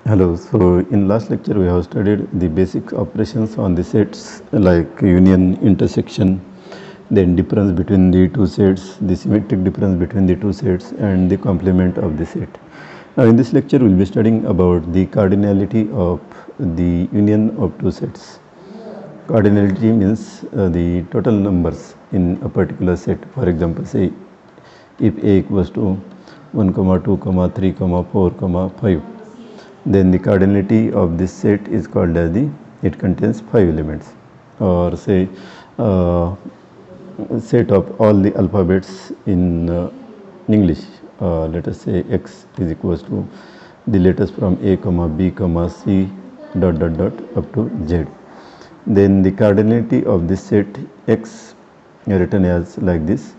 Hello. So in last lecture we have studied the basic operations on the sets like union, intersection, then difference between the two sets, the symmetric difference between the two sets, and the complement of the set. Now in this lecture we will be studying about the cardinality of the union of two sets. Cardinality means the total numbers in a particular set. For example, say if A equals to 1, 2, 3, 4, 5, then the cardinality of this set is called as it contains 5 elements, or say set of all the alphabets in English. Let us say X is equals to the letters from A, B, C, up to Z. Then the cardinality of this set X, written as like this,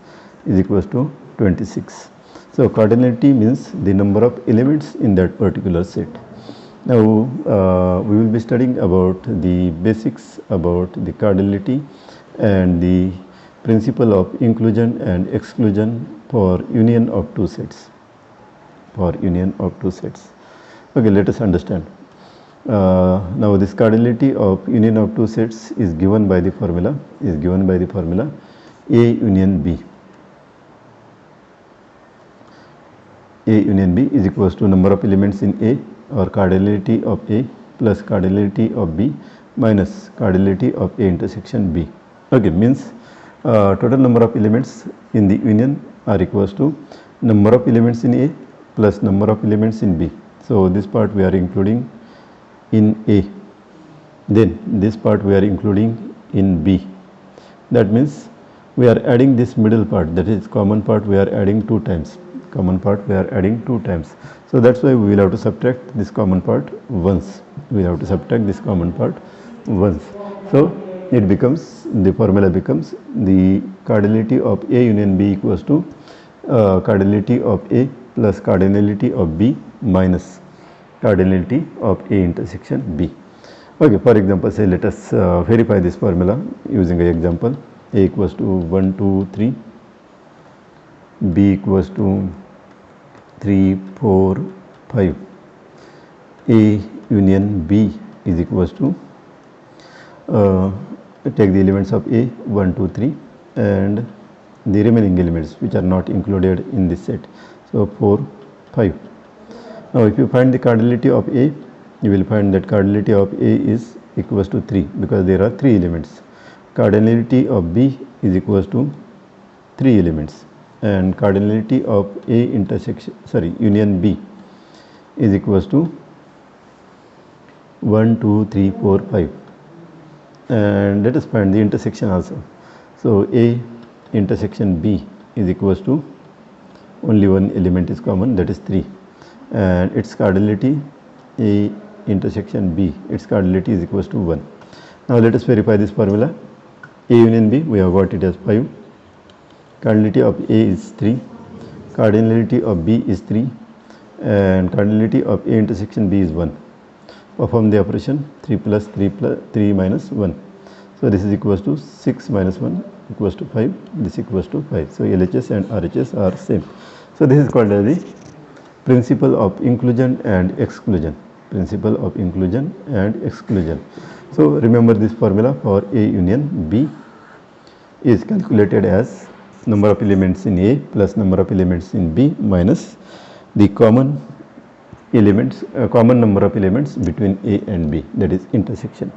is equals to 26. So cardinality means the number of elements in that particular set. Now we will be studying about the basics about the cardinality and the principle of inclusion and exclusion for union of two sets. Okay, let us understand. Now this cardinality of union of two sets is given by the formula A union B. A union B is equals to number of elements in A, or cardinality of A plus cardinality of B minus cardinality of A intersection B. Okay, means total number of elements in the union are equals to number of elements in A plus number of elements in B. So this part we are including in A, then this part we are including in B. That means we are adding this middle part, that is common part, we are adding two times. So that's why we will have to subtract this common part once. So it becomes, the formula becomes the cardinality of A union B equals to cardinality of A plus cardinality of B minus cardinality of A intersection B. Okay, for example, say let us verify this formula using an example. A equals to 1, 2, 3, B equals to 3, 4, 5. A union B is equals to take the elements of A 1, 2, 3 and the remaining elements which are not included in this set. So 4, 5. Now if you find the cardinality of A, you will find that cardinality of A is equals to 3 because there are 3 elements. Cardinality of B is equals to 3 elements, and cardinality of union B is equals to 1, 2, 3, 4, 5. And let us find the intersection also. So A intersection B is equals to only one element is common, that is 3, and its cardinality A intersection B, its cardinality is equals to 1. Now let us verify this formula. A union B, we have got it as 5. Cardinality of A is 3, cardinality of B is 3, and cardinality of A intersection B is 1. Perform the operation 3 plus 3 minus 1. So this is equals to 6 minus 1 equals to 5. This equals to 5. So LHS and RHS are same. So this is called as the principle of inclusion and exclusion. So remember this formula for A union B is calculated as number of elements in A plus number of elements in B minus the common number of elements between A and B, that is intersection.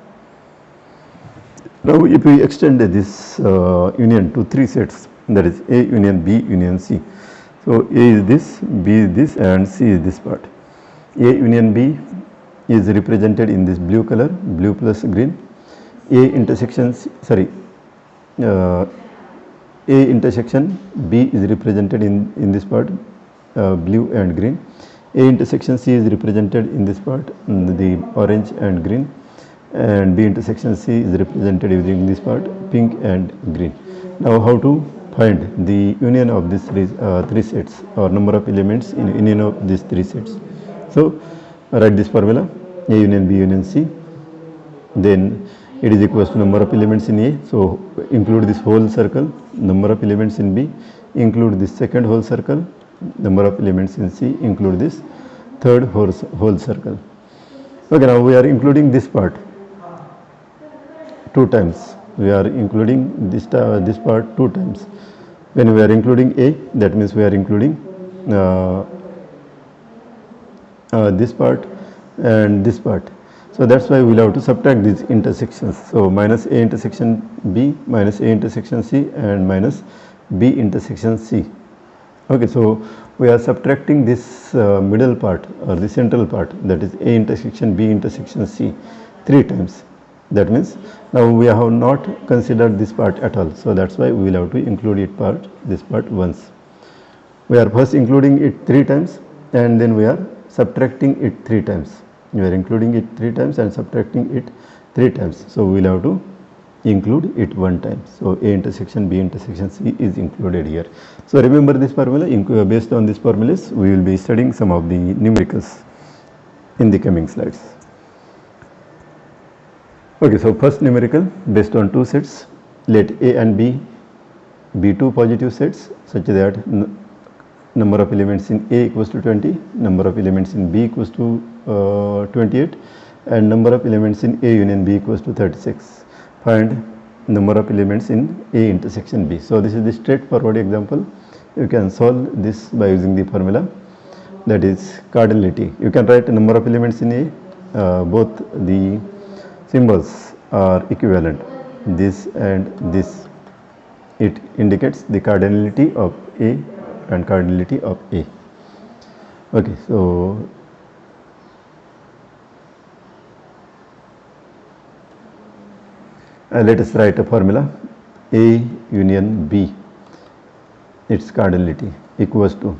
Now if we extend this union to 3 sets, that is A union B union C. So A is this, B is this, and C is this part. A union B is represented in this blue color, blue plus green. A intersection B is represented in this part, blue and green. A intersection C is represented in this part, the orange and green, and B intersection C is represented using this part, pink and green. Now how to find the union of these three sets, or number of elements in union of these 3 sets? So write this formula A union B union C, then it is equals to number of elements in A, so include this whole circle, number of elements in B, include this second whole circle, number of elements in C, include this third whole circle. Okay, now we are including this part two times. We are including this part two times. When we are including a, that means we are including this part and this part. So that's why we'll have to subtract these intersections. So minus a intersection b, minus a intersection c, and minus b intersection c. Okay, so we are subtracting this middle part or the central part, that is a intersection b intersection c, three times. That means now we have not considered this part at all. So that's why we will have to include this part once. We are first including it three times and then we are subtracting it three times. We are including it three times and subtracting it three times. So we will have to include it one time. So a intersection b intersection c is included here. So remember this formula. Based on these formulas, we will be studying some of the numericals in the coming slides. Okay, so first numerical based on two sets. Let a and b be two positive sets such that number of elements in A equals to 20, number of elements in B equals to 28, and number of elements in A union B equals to 36. Find number of elements in A intersection B. So this is the straightforward example. You can solve this by using the formula, that is cardinality. You can write a number of elements in A. Both the symbols are equivalent, this and this. It indicates the cardinality of A and cardinality of A. Okay, so let us write a formula. A union B, its cardinality equals to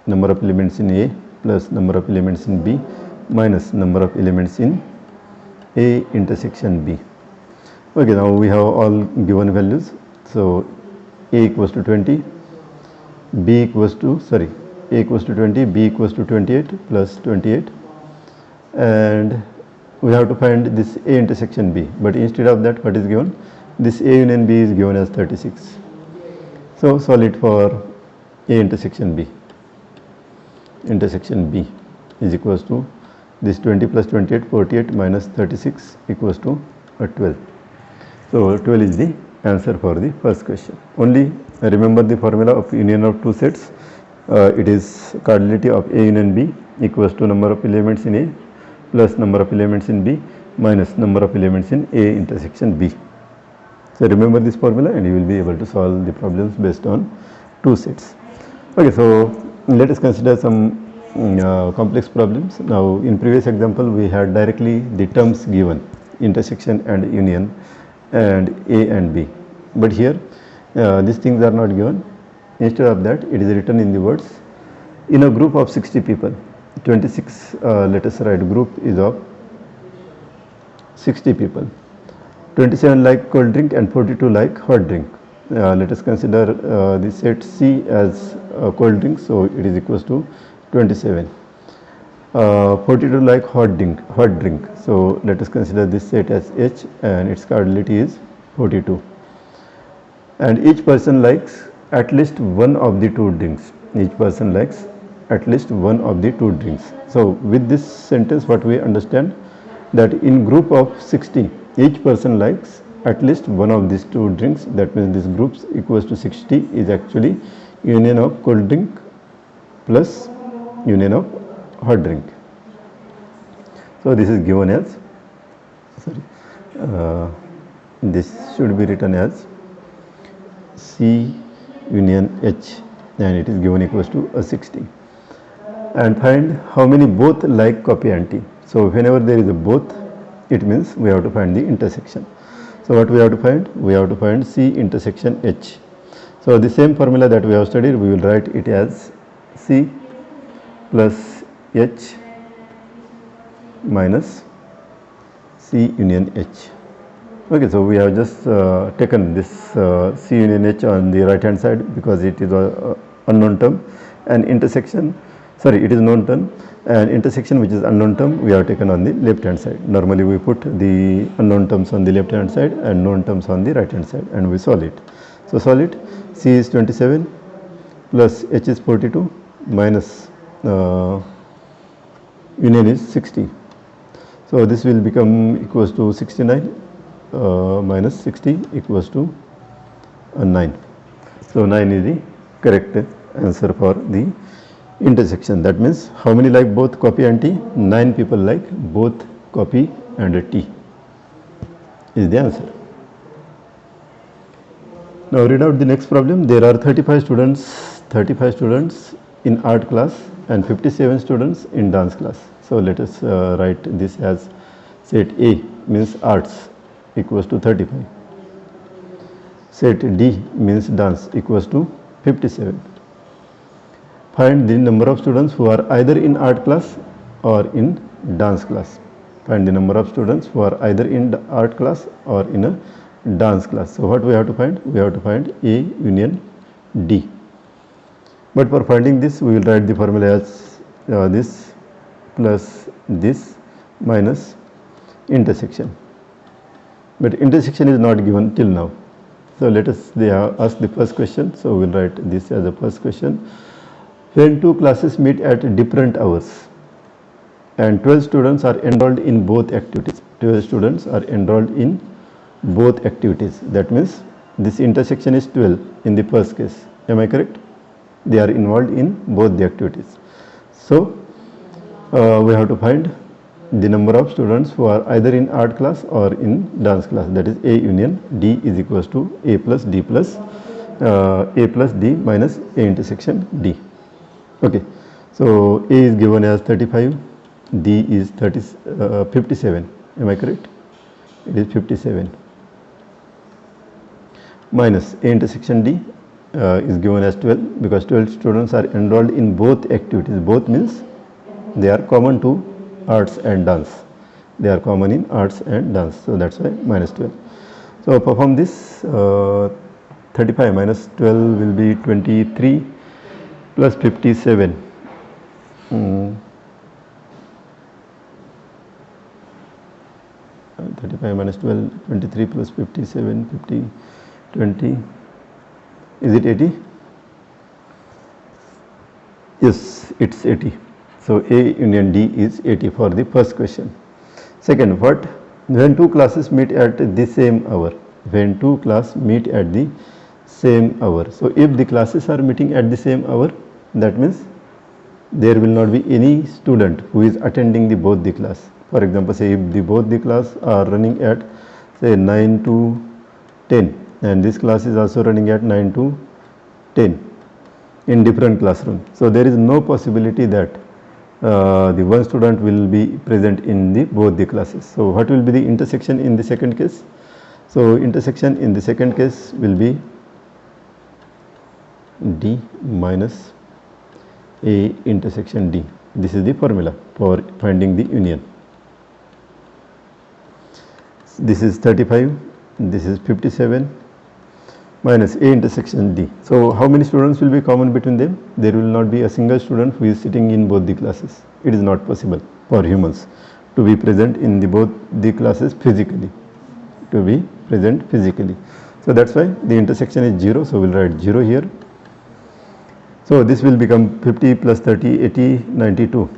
number of elements in A plus number of elements in B minus number of elements in A intersection B. Okay, now we have all given values. So A equals to 20, A equals to 20, B equals to 28 plus 28, and we have to find this A intersection B, but instead of that, what is given? This A union B is given as 36. So solve it for A intersection B. Intersection B is equals to this 20 plus 28, 48 minus 36 equals to 12. So 12 is the answer for the first question. Only remember the formula of union of two sets. It is cardinality of A union B equals to number of elements in A plus number of elements in B minus number of elements in A intersection B. So remember this formula and you will be able to solve the problems based on two sets. Okay, so let us consider some complex problems. Now in previous example we had directly the terms given, intersection and union and A and B, but here these things are not given. Instead of that, it is written in the words, in a group of 60 people, 26 let us write group is of 60 people, 27 like cold drink and 42 like hot drink. Let us consider the set C as cold drink, so it is equals to 27. 42 like hot drink, so let us consider this set as H and its cardinality is 42. And each person likes at least one of the two drinks. Each person likes at least one of the two drinks. So with this sentence, what we understand, that in group of 60, each person likes at least one of these two drinks. That means this group equals to 60 is actually union of cold drink plus union of hot drink. So this is given as, this should be written as C union H, and it is given equals to a 60. And find how many both like copy and tea. So whenever there is a both, it means we have to find the intersection. So what we have to find? We have to find C intersection H. So the same formula that we have studied, we will write it as C plus H minus C union H. Okay, so we have just taken this C union H on the right hand side because it is a unknown term, and intersection, it is known term, and intersection, which is unknown term, we have taken on the left hand side. Normally we put the unknown terms on the left hand side and known terms on the right hand side, and we solve it. So solve it. C is 27 plus H is 42 minus union is 60. So this will become equals to 69 minus 60 equals to 9. So 9 is the correct answer for the intersection. That means how many like both copy and T? 9 people like both copy and T is the answer. Now read out the next problem. There are 35 students in art class and 57 students in dance class. So let us write this as set A means arts equals to 35. Set D means dance equals to 57. Find the number of students who are either in art class or in dance class. Find the number of students who are either in the art class or in a dance class. So what we have to find? We have to find A union D. But for finding this, we will write the formula as this plus this minus intersection. But intersection is not given till now. So let us ask the first question. So we will write this as the first question. When two classes meet at different hours and 12 students are enrolled in both activities. 12 students are enrolled in both activities. That means this intersection is 12 in the first case. Am I correct? They are involved in both the activities. So we have to find the number of students who are either in art class or in dance class. That is A union D is equals to A plus D minus A intersection D. Okay. So A is given as 35, D is 57. Am I correct? It is 57. Minus A intersection D is given as 12 because 12 students are enrolled in both activities. Both means they are common to arts and dance. They are common in arts and dance. So that's why minus 12. So perform this. 35 minus 12 will be 23 plus 57. 35 minus 12, 23 plus 57, 50, 20. Is it 80? Yes, it's 80. So A union D is 80 for the first question. Second, what? When two classes meet at the same hour. When two classes meet at the same hour. So if the classes are meeting at the same hour, that means there will not be any student who is attending both the class. For example, say if both the class are running at say 9 to 10 and this class is also running at 9 to 10 in different classrooms. So there is no possibility that the one student will be present in both the classes. So what will be the intersection in the second case? So intersection in the second case will be D minus A intersection D. This is the formula for finding the union. This is 35, this is 57 minus A intersection D. So how many students will be common between them? There will not be a single student who is sitting in both the classes. It is not possible for humans to be present in both the classes physically. To be present physically. So that's why the intersection is 0. So we'll write 0 here. So this will become 50 plus 30, 80, 92.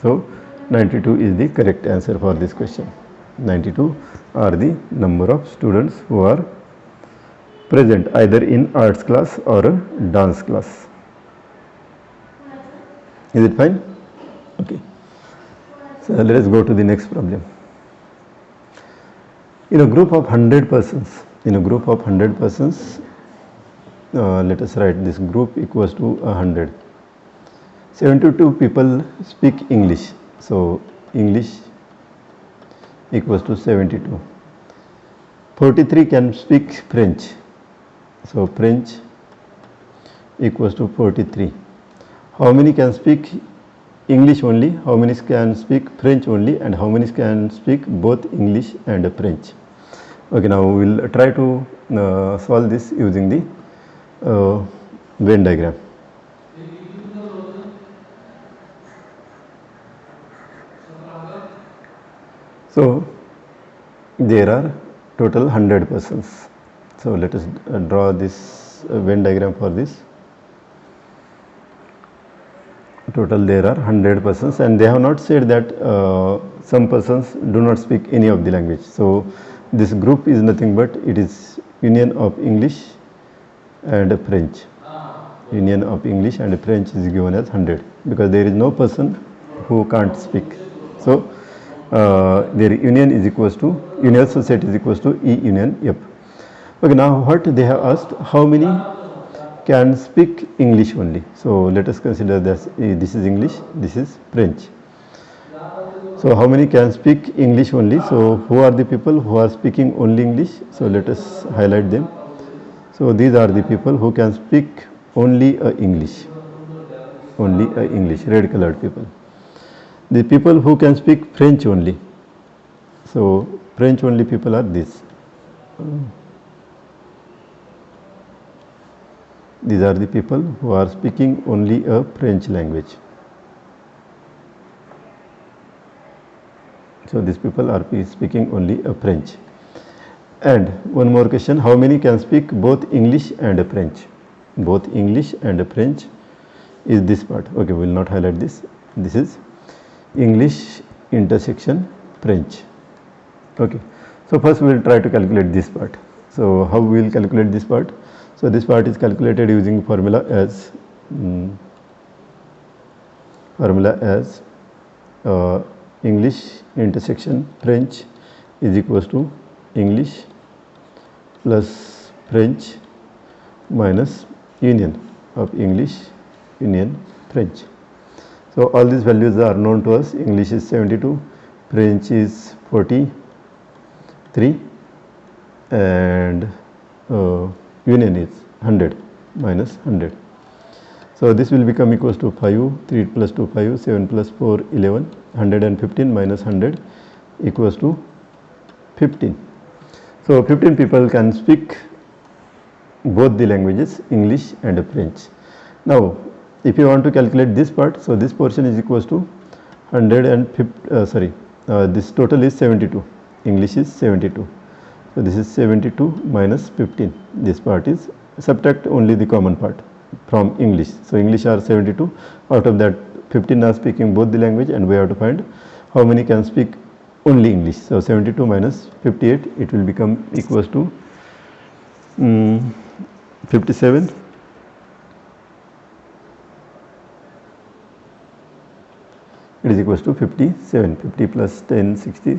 So 92 is the correct answer for this question. 92 are the number of students who are present either in arts class or a dance class. Is it fine? Okay. So let us go to the next problem. In a group of 100 persons, let us write this group equals to 100. 72 people speak English. So English equals to 72. 43 can speak French. So French equals to 43. How many can speak English only? How many can speak French only? And how many can speak both English and French? Okay, now we will try to solve this using the Venn diagram. So there are total 100 persons. So let us draw this Venn diagram for this. Total there are 100 persons, and they have not said that some persons do not speak any of the language. So this group is nothing but it is union of English and French. Union of English and French is given as 100 because there is no person who can't speak. So their union is equals to universal set is equals to E union F. Okay, now what they have asked, how many can speak English only? So let us consider this is English, this is French. So how many can speak English only? So who are the people who are speaking only English? So let us highlight them. So these are the people who can speak only English, red colored people. The people who can speak French only. So French only people are these. These are the people who are speaking only a French language. So these people are speaking only a French. And one more question, how many can speak both English and French? Both English and French is this part. Okay, we will not highlight this. This is English intersection French. Okay, so first we will try to calculate this part. So how we will calculate this part? So this part is calculated using formula as English intersection French is equals to English plus French minus union of English union French. So all these values are known to us. English is 72, French is 43 and union is 100 minus 100. So this will become equals to 5, 3 plus 2 5, 7 plus 4 11, 115 minus 100 equals to 15. So 15 people can speak both the languages English and French. Now if you want to calculate this part, so this portion is equals to 150, this total is 72, English is 72. So this is 72 minus 15, this part is, subtract only the common part from English. So English are 72, out of that 15 are speaking both the language and we have to find how many can speak only English. So 72 minus 58, it will become equals to 57. It is equals to 57, 50 plus 10, 60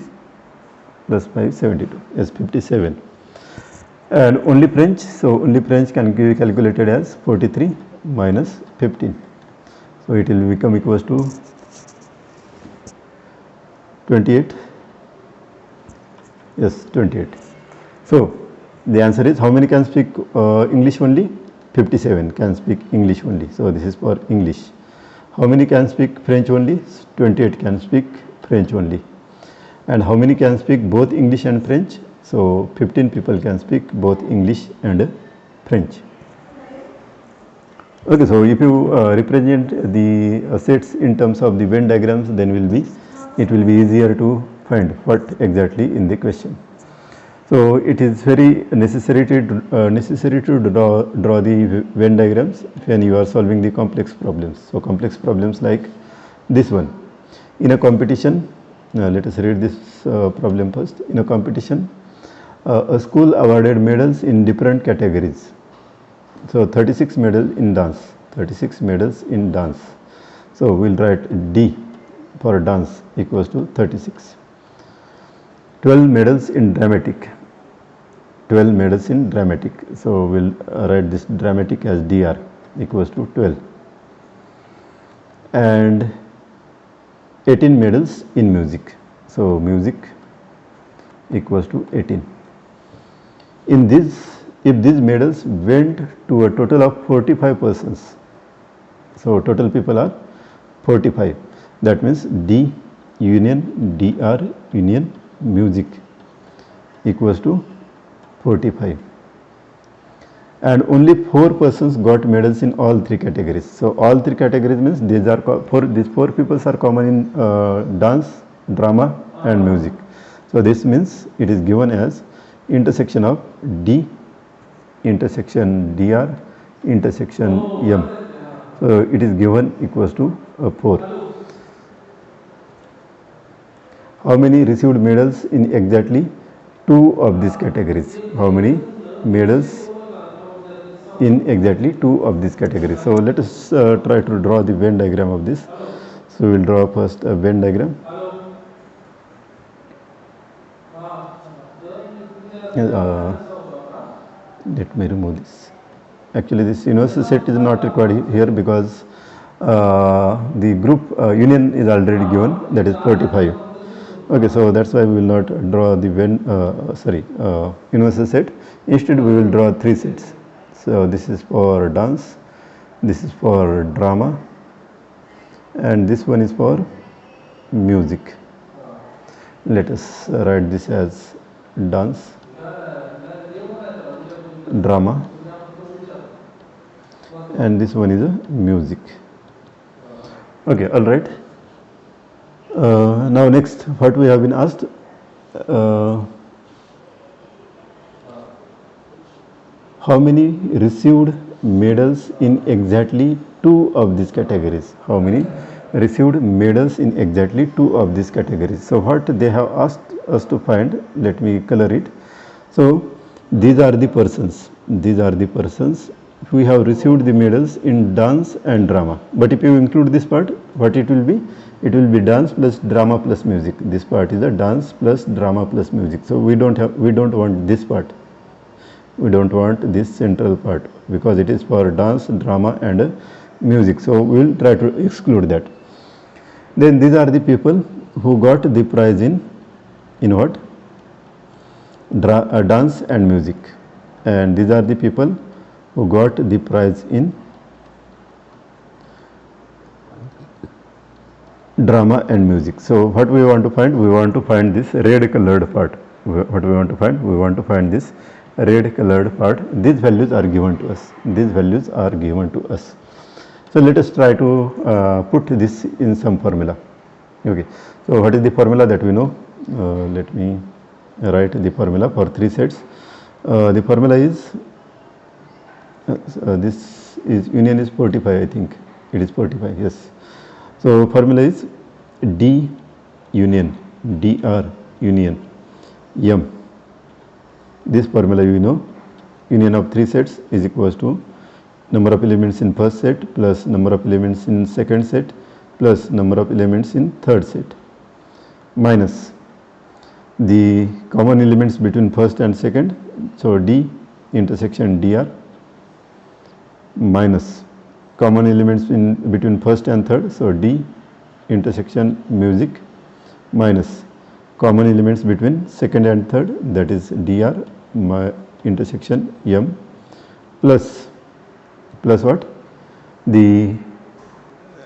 plus 5, 72, yes 57. And only French, so only French can be calculated as 43 minus 15. So it will become equals to 28, yes 28. So the answer is how many can speak English only? 57 can speak English only. So this is for English. How many can speak French only? 28 can speak French only. And how many can speak both English and French? So 15 people can speak both English and French. Okay, so if you represent the sets in terms of the Venn diagrams, then it will be easier to find what exactly in the question. So it is very necessary to draw the Venn diagrams when you are solving the complex problems. So complex problems like this one. In a competition, let us read this problem first. In a competition, a school awarded medals in different categories. So 36 medals in dance, 36 medals in dance. So we will write D for dance equals to 36. 12 medals in dramatic, 12 medals in dramatic. So we will write this dramatic as DR equals to 12. And 18 medals in music. So music equals to 18. In this, if these medals went to a total of 45 persons, so total people are 45. That means D union DR union music equals to 45. And only 4 persons got medals in all 3 categories. So all 3 categories means these are these 4 people are common in dance, drama and music. So this means it is given as intersection of D intersection DR intersection M. So it is given equals to 4. how many received medals in exactly two of these categories? How many medals in exactly two of these categories? So let us try to draw the Venn diagram of this. So we will draw first a Venn diagram. Let me remove this. Actually, this universal set is not required here because the group union is already given, that is 45. Okay, so that's why we will not draw the universal set. Instead, we will draw three sets. So this is for dance, this is for drama, and this one is for music. Let us write this as dance, drama, and this one is a music. Okay, all right. Now next, what we have been asked, how many received medals in exactly two of these categories? How many received medals in exactly two of these categories? So what they have asked us to find, let me color it. So these are the persons. These are the persons who have received the medals in dance and drama. But if you include this part, what it will be? It will be dance plus drama plus music. This part is a dance plus drama plus music. So we don't want this part. We don't want this central part because it is for dance, drama and music. So we will try to exclude that. Then these are the people who got the prize in what? Dance and music. And these are the people who got the prize in drama and music. So what we want to find? We want to find this red colored part. What we want to find? We want to find this red colored part. These values are given to us. These values are given to us. So let us try to put this in some formula. Okay. So what is the formula that we know? Let me write the formula for three sets. The formula is this is union is 45. I think it is 45. Yes. So formula is D union, dr union m. This formula you know, union of three sets is equals to number of elements in first set plus number of elements in second set plus number of elements in third set minus the common elements between first and second. So D intersection dr minus common elements in between first and third. So D intersection music minus common elements between second and third, that is dr intersection m plus what? The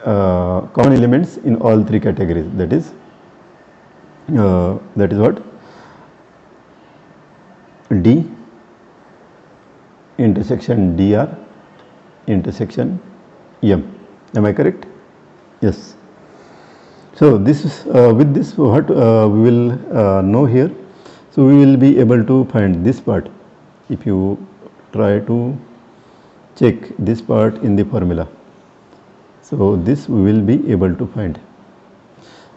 common elements in all three categories, that is what? D intersection dr intersection m. Am I correct? Yes. So this is with this what we will know here. So we will be able to find this part if you try to check this part in the formula. So this we will be able to find,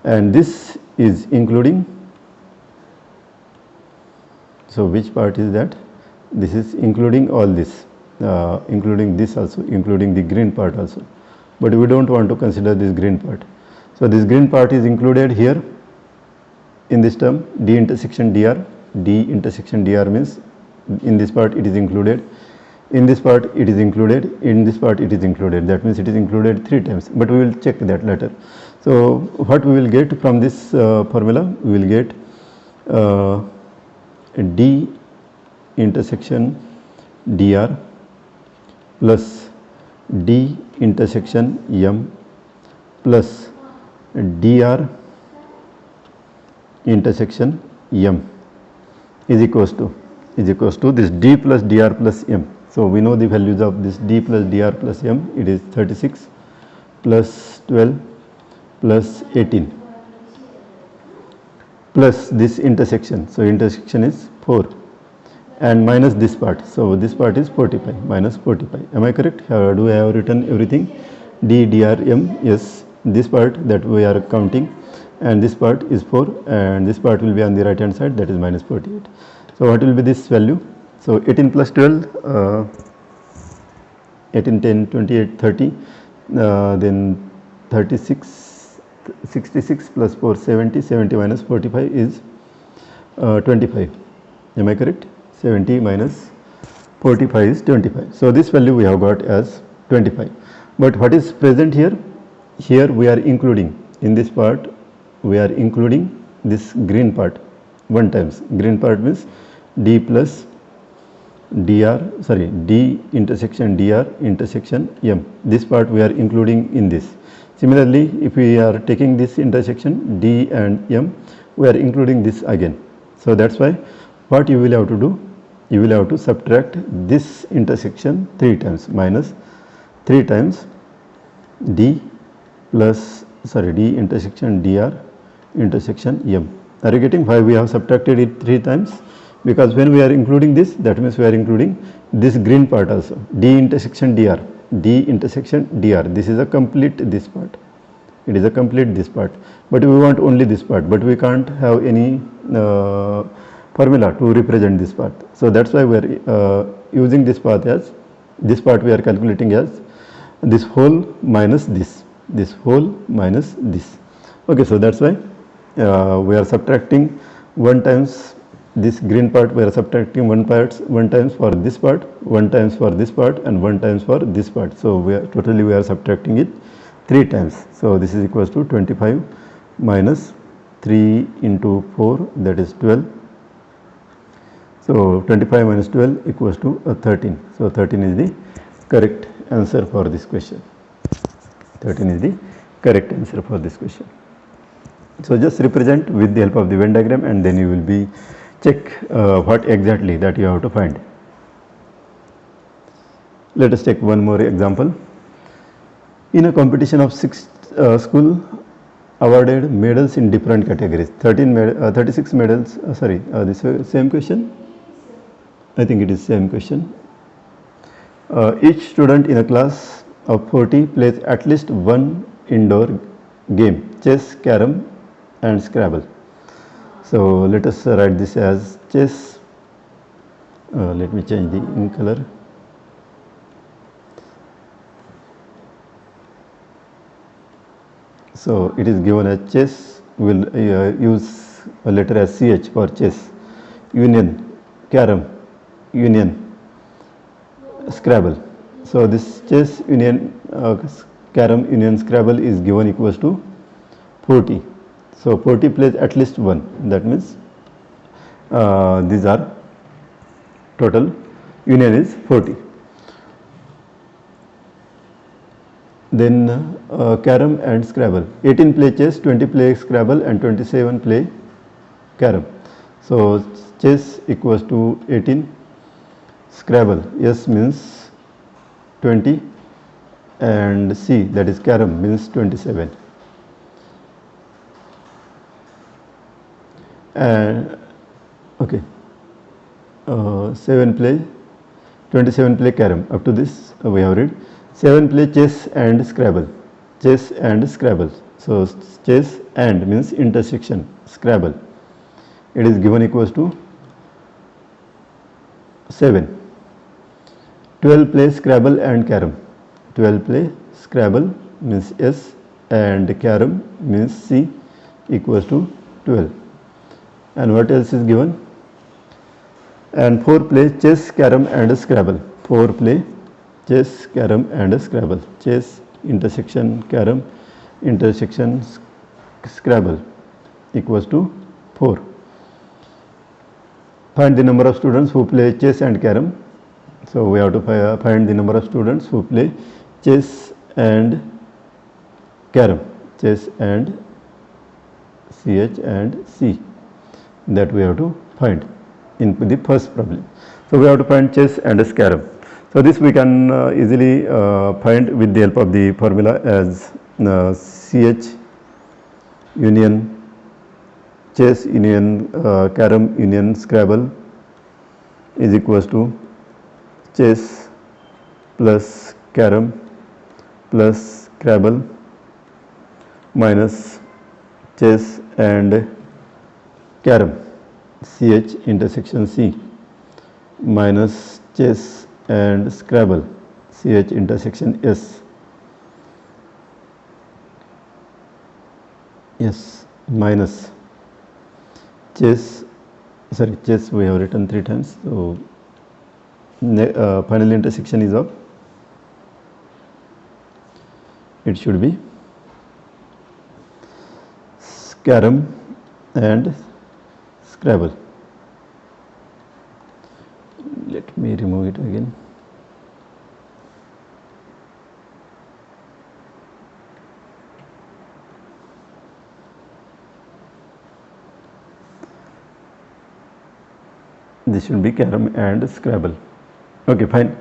and this is including. So which part is that? This is including all this, including this also, including the green part also. But we don't want to consider this green part. So this green part is included here in this term, D intersection dr. D intersection dr means in this part it is included, in this part it is included, in this part it is included. That means it is included three times, but we will check that later. So what we will get from this formula? We will get D intersection dr plus D intersection m plus dr intersection m is equals to this D plus dr plus m. So we know the values of this D plus dr plus m. It is 36 plus 12 plus 18 plus this intersection. So intersection is 4 and minus this part. So this part is 45, minus 45. Am I correct? Do I have written everything? D dr m, yes, this part that we are counting, and this part is 4, and this part will be on the right hand side, that is minus 48. So what will be this value? So 18 plus 12, 18, 10, 28, 30, then 36, 66 plus 4, 70, 70 minus 45 is 25. Am I correct? 70 minus 45 is 25. So this value we have got as 25. But what is present here? Here we are including, in this part we are including this green part 1 times. Green part means d plus dr, sorry, d intersection dr intersection m. This part we are including in this. Similarly, if we are taking this intersection d and m, we are including this again. So that's why what you will have to do, you will have to subtract this intersection 3 times, minus 3 times d plus, sorry, d intersection dr intersection m. Are you getting why we have subtracted it 3 times? Because when we are including this, that means we are including this green part also, d intersection dr, d intersection dr. This is a complete this part. It is a complete this part, but we want only this part, but we can't have any formula to represent this part. So that's why we are using this part as, this part we are calculating as this whole minus this whole minus this. Okay, so that's why we are subtracting 1 times this green part, we are subtracting 1 times for this part, 1 times for this part, and 1 times for this part. So we are totally we are subtracting it 3 times. So this is equals to 25 minus 3 into 4, that is 12. So 25 minus 12 equals to 13. So 13 is the correct answer for this question. 13 is the correct answer for this question. So just represent with the help of the Venn diagram, and then you will be check what exactly that you have to find. Let us take one more example. In a competition of 6 school awarded medals in different categories, 36 medals, this same question, I think it is same question. Each student in a class of 40 plays at least one indoor game, chess, carom and Scrabble. So let us write this as chess. Let me change the ink color. So it is given as chess. We will use a letter as CH for chess. Union, carom, union, Scrabble. So this chess, union, carom, union, Scrabble is given equals to 40. So 40 plays at least one. That means these are total. Union is 40. Then carom and Scrabble. 18 play chess, 20 play Scrabble, and 27 play carom. So chess equals to 18. Scrabble, yes means 20, and C, that is carom, means 27. And okay, 7 play, 27 play carom. Up to this we have read. 7 play chess and Scrabble, chess and Scrabble. So chess and means intersection, Scrabble. It is given equals to 7. 12 play Scrabble and carom. 12 play Scrabble means S and carom means C, equals to 12. And what else is given? And 4 play chess, carom and Scrabble. 4 play chess, carom and Scrabble. Chess intersection carom intersection Scrabble equals to 4. Find the number of students who play chess and carom. So we have to find the number of students who play chess and carom. Chess and CH and C. That we have to find in the first problem. So we have to find chess and carom. So this we can easily find with the help of the formula as CH union chess union carom union Scrabble is equals to chess plus carom plus Scrabble minus chess and carom, CH intersection C, minus chess and Scrabble, CH intersection S. Yes, minus chess, sorry, chess we have written 3 times, so final intersection is of, it should be carom and Scrabble. Let me remove it again. This should be carom and Scrabble. Okay, fine.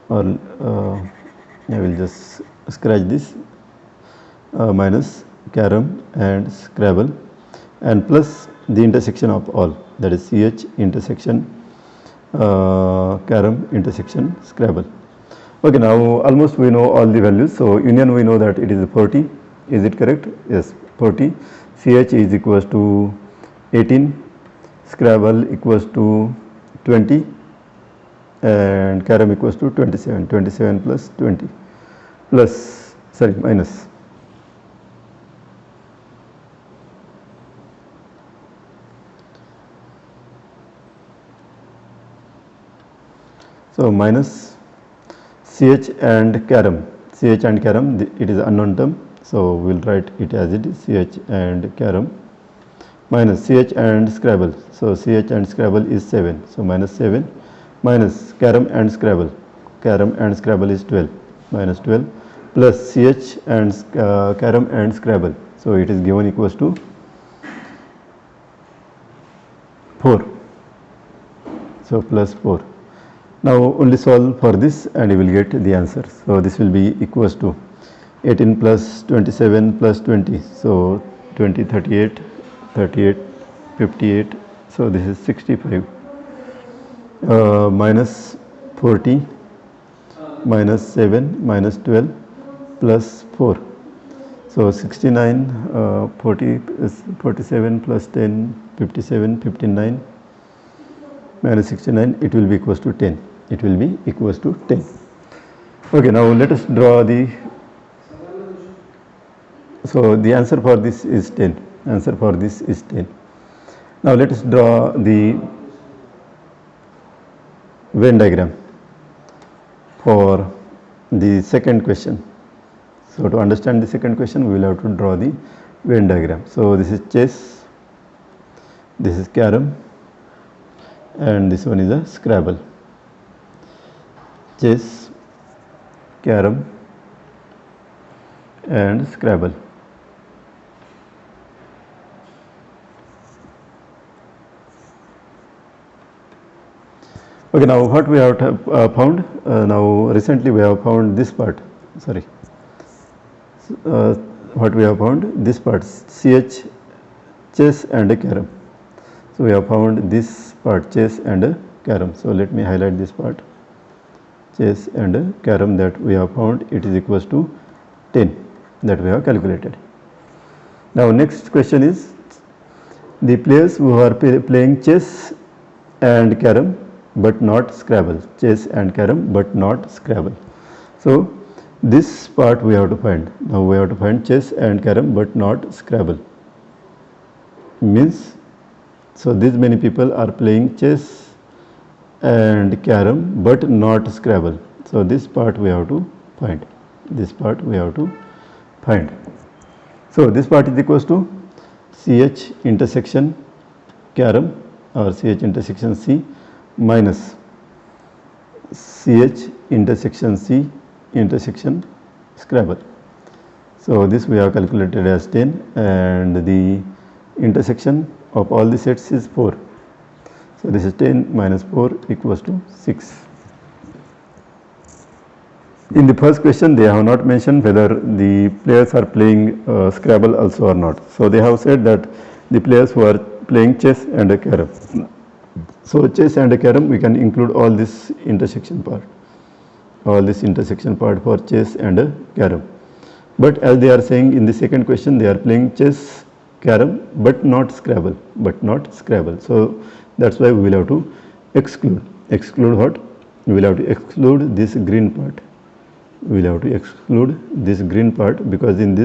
Or I will just scratch this, minus carom and Scrabble, and plus the intersection of all, that is CH intersection carom intersection Scrabble. Okay, now almost we know all the values. So union we know that it is 40. Is it correct? Yes, 40. CH is equals to 18. Scrabble equals to 20 and carom equals to 27. 27 plus 20 plus, sorry, minus. So minus CH and carom. CH and carom, it is unknown term. So we will write it as it is, CH and carom, minus CH and Scrabble. So CH and Scrabble is 7. So minus 7, minus carom and Scrabble. Carom and Scrabble is 12, minus 12, plus CH and carom and Scrabble. So it is given equals to 4. So plus 4. Now only solve for this and you will get the answer. So this will be equals to 18 plus 27 plus 20. So 20, 38, 38, 58. So this is 65. Minus 40, minus 7, minus 12, plus 4. So 69, 40, 47 plus 10, 57, 59, minus 69, it will be equals to 10. It will be equals to 10. Okay, now let us draw the, so the answer for this is 10. Answer for this is 10. Now let us draw the Venn diagram for the second question. So to understand the second question, we will have to draw the Venn diagram. So this is chess, this is carom, and this one is a Scrabble. Chess, carom, and Scrabble. Okay, now what we have found, now recently we have found this part, sorry, what we have found, this part, CH, chess and a carom. So we have found this part, chess and a carom. So let me highlight this part, chess and a carom, that we have found it is equals to 10, that we have calculated. Now next question is, the players who are playing chess and carom but not Scrabble, chess and carom but not Scrabble. So this part we have to find. Now we have to find chess and carom but not Scrabble. Means, so these many people are playing chess and carom but not Scrabble. So this part we have to find. This part we have to find. So this part is equals to CH intersection carom or CH intersection C minus CH intersection C intersection Scrabble. So this we have calculated as 10 and the intersection of all the sets is 4. So this is 10 minus 4 equals to 6. In the first question, they have not mentioned whether the players are playing Scrabble also or not. So they have said that the players who are playing chess and a carom. So chess and a carom, we can include all this intersection part. All this intersection part for chess and a carom. But as they are saying in the second question, they are playing chess, carom, but not Scrabble, So that's why we will have to exclude. Exclude what? We will have to exclude this green part. We will have to exclude this green part, because in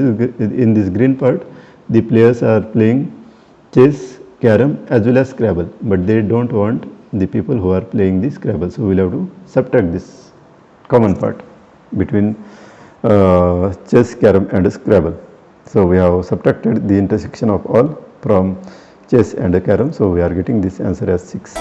this green part the players are playing chess, carom as well as Scrabble, but they don't want the people who are playing the Scrabble. So we will have to subtract this common part between chess, carom and Scrabble. So we have subtracted the intersection of all from chess and carom. So we are getting this answer as 6.